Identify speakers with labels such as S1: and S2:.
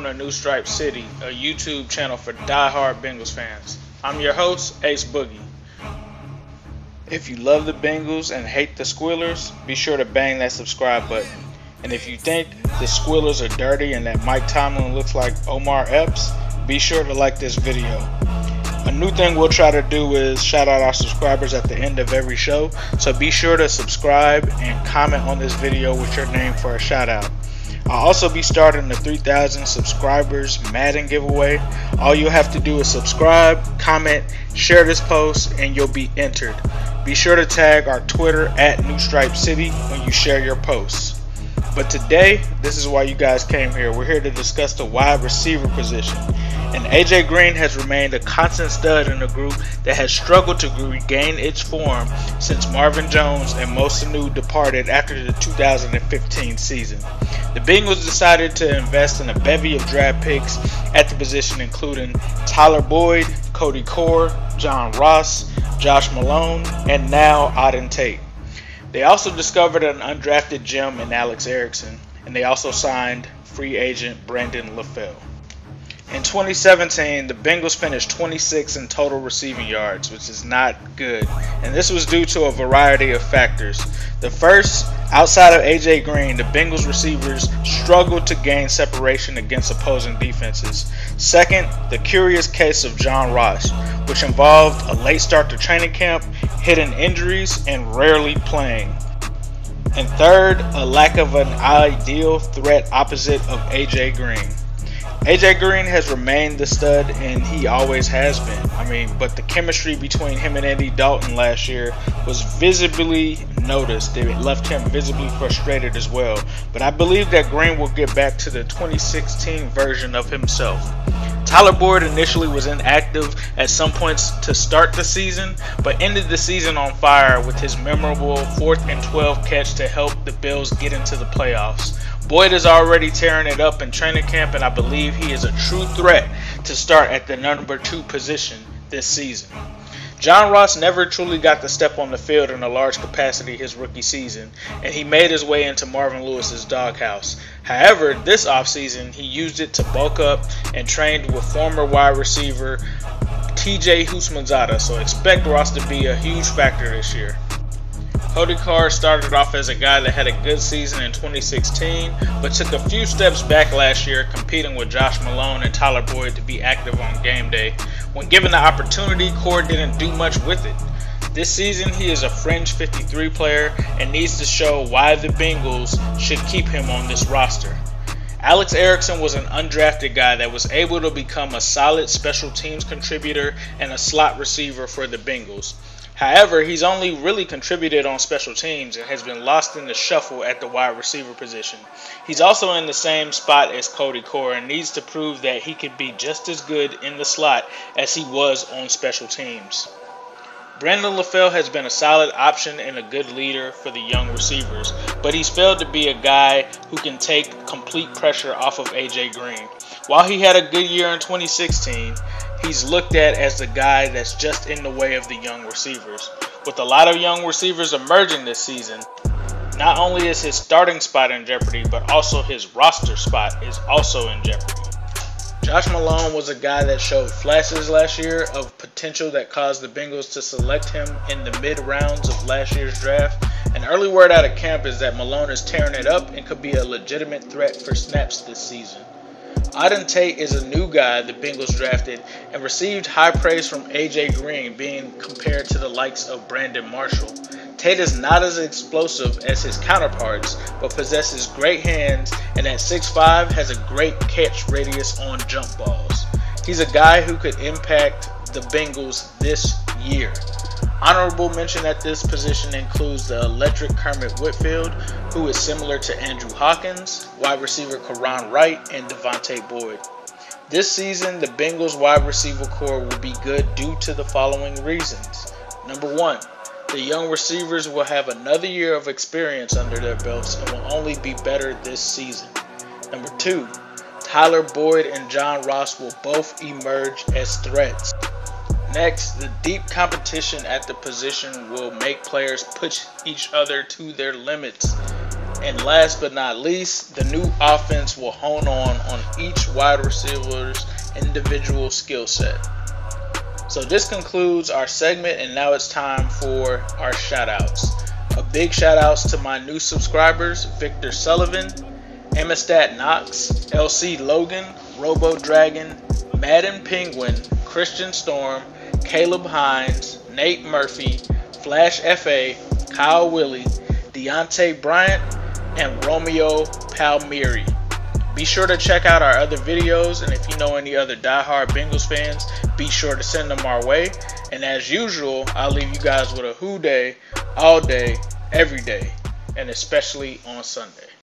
S1: to New Stripe City, a YouTube channel for die-hard Bengals fans. I'm your host, Ace Boogie. If you love the Bengals and hate the Squealers, be sure to bang that subscribe button. And if you think the Squealers are dirty and that Mike Tomlin looks like Omar Epps, be sure to like this video. A new thing we'll try to do is shout out our subscribers at the end of every show, so be sure to subscribe and comment on this video with your name for a shout out. I'll also be starting the 3,000 subscribers Madden giveaway. All you'll have to do is subscribe, comment, share this post, and you'll be entered. Be sure to tag our Twitter at New Stripe City when you share your posts. But today, this is why you guys came here. We're here to discuss the wide receiver position. And AJ Green has remained a constant stud in a group that has struggled to regain its form since Marvin Jones and Mosa Sanu departed after the 2015 season. The Bengals decided to invest in a bevy of draft picks at the position, including Tyler Boyd, Cody Core, John Ross, Josh Malone, and now Auden Tate. They also discovered an undrafted gem in Alex Erickson, and they also signed free agent Brandon LaFell. In 2017, the Bengals finished 26th in total receiving yards, which is not good, and this was due to a variety of factors. The first, outside of AJ Green, the Bengals receivers struggled to gain separation against opposing defenses. Second, the curious case of John Ross, which involved a late start to training camp, hidden injuries, and rarely playing. And third, a lack of an ideal threat opposite of AJ Green. AJ Green has remained the stud, and he always has been. But the chemistry between him and Andy Dalton last year was visibly noticed. It left him visibly frustrated as well. But I believe that Green will get back to the 2016 version of himself. Tyler Boyd initially was inactive at some points to start the season, but ended the season on fire with his memorable 4th and 12 catch to help the Bills get into the playoffs. Boyd is already tearing it up in training camp, and I believe he is a true threat to start at the number 2 position this season. John Ross never truly got to step on the field in a large capacity his rookie season, and he made his way into Marvin Lewis's doghouse. However, this offseason, he used it to bulk up and trained with former wide receiver TJ Houshmandzadeh, so expect Ross to be a huge factor this year. Cody Core started off as a guy that had a good season in 2016, but took a few steps back last year, competing with Josh Malone and Tyler Boyd to be active on game day. When given the opportunity, Core didn't do much with it. This season, he is a fringe 53 player and needs to show why the Bengals should keep him on this roster. Alex Erickson was an undrafted guy that was able to become a solid special teams contributor and a slot receiver for the Bengals. However, he's only really contributed on special teams and has been lost in the shuffle at the wide receiver position. He's also in the same spot as Cody Core and needs to prove that he could be just as good in the slot as he was on special teams. Brandon LaFell has been a solid option and a good leader for the young receivers, but he's failed to be a guy who can take complete pressure off of AJ Green. While he had a good year in 2016, he's looked at as the guy that's just in the way of the young receivers. With a lot of young receivers emerging this season, not only is his starting spot in jeopardy, but also his roster spot is also in jeopardy. Josh Malone was a guy that showed flashes last year of potential that caused the Bengals to select him in the mid-rounds of last year's draft. An early word out of camp is that Malone is tearing it up and could be a legitimate threat for snaps this season. Auden Tate is a new guy the Bengals drafted and received high praise from AJ Green, being compared to the likes of Brandon Marshall. Tate is not as explosive as his counterparts, but possesses great hands and at 6'5" has a great catch radius on jump balls. He's a guy who could impact the Bengals this year. Honorable mention at this position includes the electric Kermit Whitfield, who is similar to Andrew Hawkins, wide receiver Karan Wright, and Devontae Boyd. This season, the Bengals wide receiver core will be good due to the following reasons. Number 1, the young receivers will have another year of experience under their belts and will only be better this season. Number 2, Tyler Boyd and John Ross will both emerge as threats. Next, the deep competition at the position will make players push each other to their limits. And last but not least, the new offense will hone on each wide receiver's individual skill set. So this concludes our segment, and now it's time for our shoutouts. A big shout outs to my new subscribers, Victor Sullivan, Emmistat Knox, LC Logan, Robo Dragon, Madden Penguin, Christian Storm, Caleb Hines, Nate Murphy, Flash FA, Kyle Willie, Deontay Bryant, and Romeo Palmieri. Be sure to check out our other videos, and if you know any other diehard Bengals fans, be sure to send them our way. And as usual, I'll leave you guys with a who day, all day, every day, and especially on Sunday.